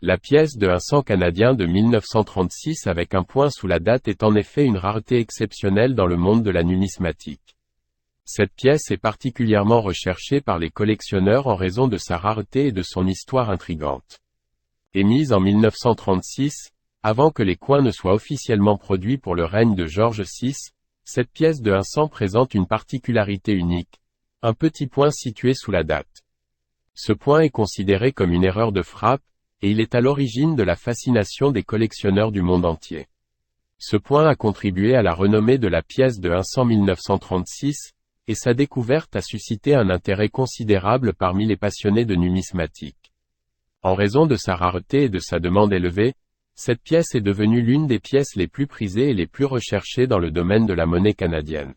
La pièce de 1 cent canadien de 1936 avec un point sous la date est en effet une rareté exceptionnelle dans le monde de la numismatique. Cette pièce est particulièrement recherchée par les collectionneurs en raison de sa rareté et de son histoire intrigante. Émise en 1936, avant que les coins ne soient officiellement produits pour le règne de George VI, cette pièce de 1 cent présente une particularité unique, un petit point situé sous la date. Ce point est considéré comme une erreur de frappe, et il est à l'origine de la fascination des collectionneurs du monde entier. Ce point a contribué à la renommée de la pièce de 1 cent 1936, et sa découverte a suscité un intérêt considérable parmi les passionnés de numismatique. En raison de sa rareté et de sa demande élevée, cette pièce est devenue l'une des pièces les plus prisées et les plus recherchées dans le domaine de la monnaie canadienne.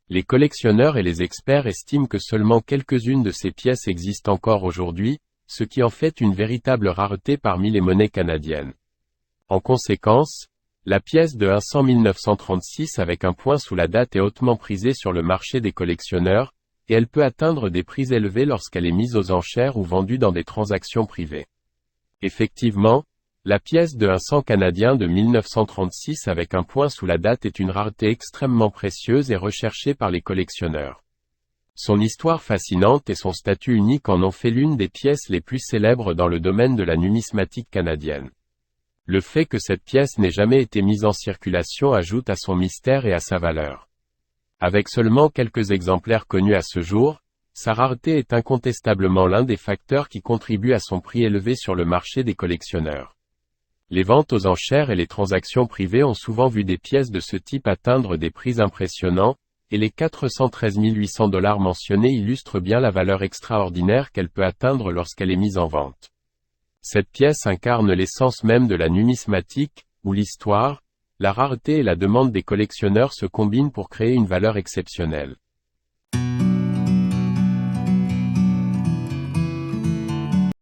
Les collectionneurs et les experts estiment que seulement quelques-unes de ces pièces existent encore aujourd'hui, ce qui en fait une véritable rareté parmi les monnaies canadiennes. En conséquence, la pièce de 1 cent 1936 avec un point sous la date est hautement prisée sur le marché des collectionneurs, et elle peut atteindre des prix élevés lorsqu'elle est mise aux enchères ou vendue dans des transactions privées. Effectivement, la pièce de 1 cent canadien de 1936 avec un point sous la date est une rareté extrêmement précieuse et recherchée par les collectionneurs. Son histoire fascinante et son statut unique en ont fait l'une des pièces les plus célèbres dans le domaine de la numismatique canadienne. Le fait que cette pièce n'ait jamais été mise en circulation ajoute à son mystère et à sa valeur. Avec seulement quelques exemplaires connus à ce jour, sa rareté est incontestablement l'un des facteurs qui contribuent à son prix élevé sur le marché des collectionneurs. Les ventes aux enchères et les transactions privées ont souvent vu des pièces de ce type atteindre des prix impressionnants, et les 413 800 $ mentionnés illustrent bien la valeur extraordinaire qu'elle peut atteindre lorsqu'elle est mise en vente. Cette pièce incarne l'essence même de la numismatique, où l'histoire, la rareté et la demande des collectionneurs se combinent pour créer une valeur exceptionnelle.